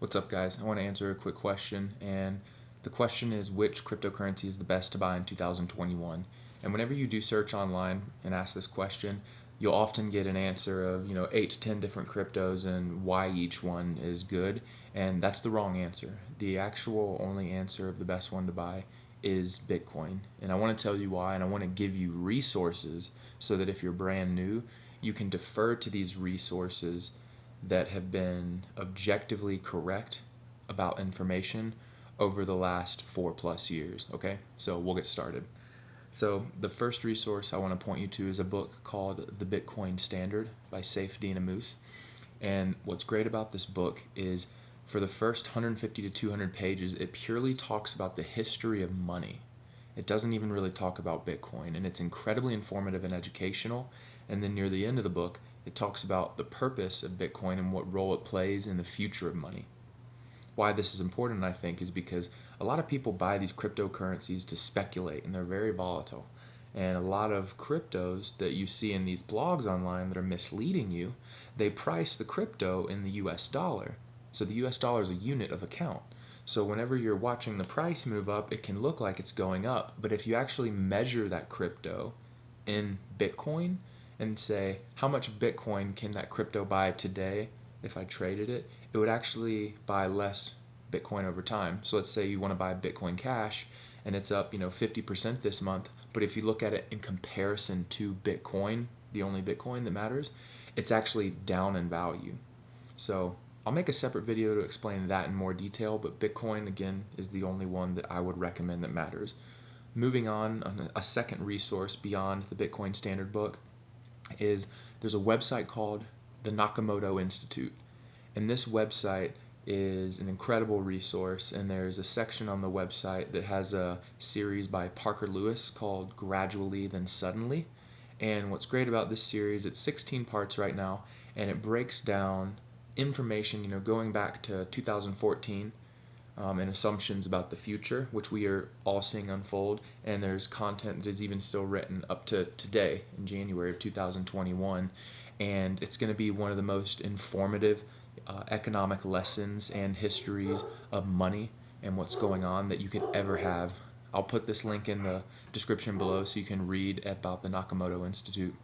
What's up, guys? I want to answer a quick question, and the question is which cryptocurrency is the best to buy in 2021? And whenever you do search online and ask this question, you'll often get an answer of, 8 to 10 different cryptos and why each one is good, and that's the wrong answer. The actual only answer of the best one to buy is Bitcoin. And I want to tell you why, and I want to give you resources so that if you're brand new, you can defer to these resources that have been objectively correct about information over the last 4+ years. Okay, so we'll get started. So the first resource I want to point you to is a book called The Bitcoin Standard by Saif Dinamoose. And what's great about this book is for the first 150 to 200 pages, it purely talks about the history of money. It doesn't even really talk about Bitcoin, and it's incredibly informative and educational. And then near the end of the book, it talks about the purpose of Bitcoin and what role it plays in the future of money. Why this is important, I think, is because a lot of people buy these cryptocurrencies to speculate, and they're very volatile. And a lot of cryptos that you see in these blogs online that are misleading you, they price the crypto in the US dollar. So the US dollar is a unit of account. So whenever you're watching the price move up, it can look like it's going up. But if you actually measure that crypto in Bitcoin and say, how much Bitcoin can that crypto buy today if I traded it, it would actually buy less Bitcoin over time. So let's say you want to buy Bitcoin Cash and it's up, 50% this month. But if you look at it in comparison to Bitcoin, the only Bitcoin that matters, it's actually down in value. So I'll make a separate video to explain that in more detail, but Bitcoin, again, is the only one that I would recommend that matters. Moving on, a second resource beyond the Bitcoin Standard book is there's a website called the Nakamoto Institute. And this website is an incredible resource, and there's a section on the website that has a series by Parker Lewis called Gradually Then Suddenly. And what's great about this series, it's 16 parts right now, and it breaks down information, going back to 2014, and assumptions about the future, which we are all seeing unfold. And there's content that is even still written up to today in January of 2021. And it's going to be one of the most informative economic lessons and histories of money and what's going on that you could ever have. I'll put this link in the description below so you can read about the Nakamoto Institute.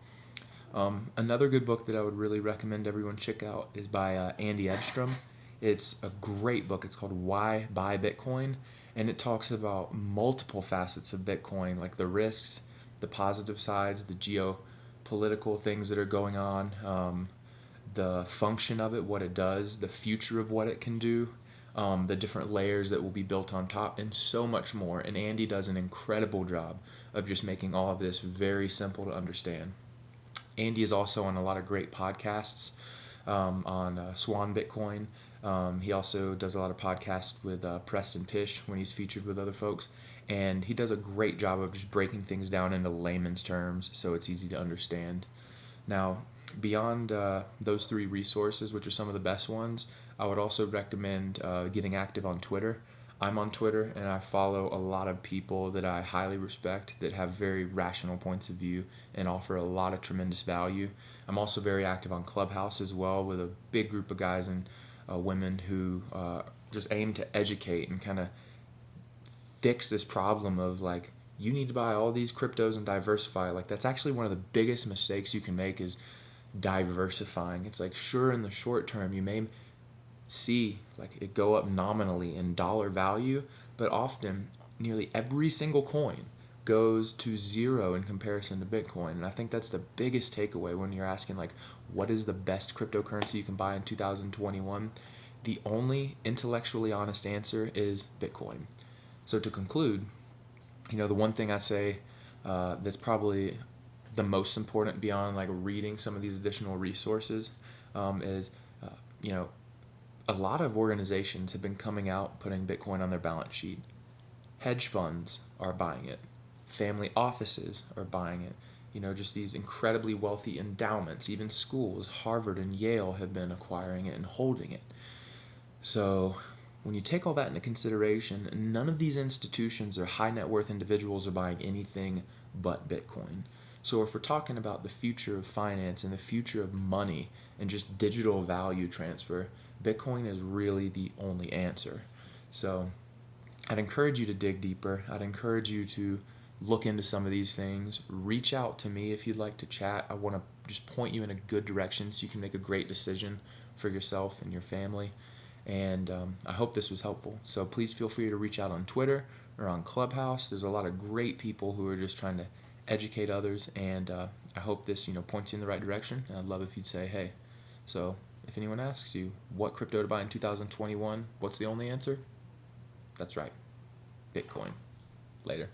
Another good book that I would really recommend everyone check out is by Andy Edstrom. It's a great book. It's called Why Buy Bitcoin, and it talks about multiple facets of Bitcoin, like the risks, the positive sides, the geopolitical things that are going on, the function of it, what it does, the future of what it can do, the different layers that will be built on top, and so much more. And Andy does an incredible job of just making all of this very simple to understand. Andy is also on a lot of great podcasts on Swan Bitcoin. He also does a lot of podcasts with Preston Pish when he's featured with other folks. And he does a great job of just breaking things down into layman's terms so it's easy to understand. Now, beyond those three resources, which are some of the best ones, I would also recommend getting active on Twitter. I'm on Twitter, and I follow a lot of people that I highly respect that have very rational points of view and offer a lot of tremendous value. I'm also very active on Clubhouse as well, with a big group of guys and women who just aim to educate and kind of fix this problem of like, you need to buy all these cryptos and diversify. Like, that's actually one of the biggest mistakes you can make is diversifying. It's like, sure, in the short term you may see like it go up nominally in dollar value, but often nearly every single coin goes to zero in comparison to Bitcoin. And I think that's the biggest takeaway when you're asking like, what is the best cryptocurrency you can buy in 2021? The only intellectually honest answer is Bitcoin. So to conclude, the one thing I say that's probably the most important beyond like reading some of these additional resources is, a lot of organizations have been coming out putting Bitcoin on their balance sheet. Hedge funds are buying it. Family offices are buying it. Just these incredibly wealthy endowments, even schools, Harvard and Yale have been acquiring it and holding it. So when you take all that into consideration, none of these institutions or high net worth individuals are buying anything but Bitcoin. So if we're talking about the future of finance and the future of money and just digital value transfer, Bitcoin is really the only answer. So I'd encourage you to dig deeper. I'd encourage you to look into some of these things. Reach out to me if you'd like to chat. I want to just point you in a good direction so you can make a great decision for yourself and your family. And I hope this was helpful. So please feel free to reach out on Twitter or on Clubhouse. There's a lot of great people who are just trying to educate others, and I hope this points you in the right direction. And I'd love if you'd say, hey. So if anyone asks you what crypto to buy in 2021, what's the only answer? That's right, Bitcoin. Later.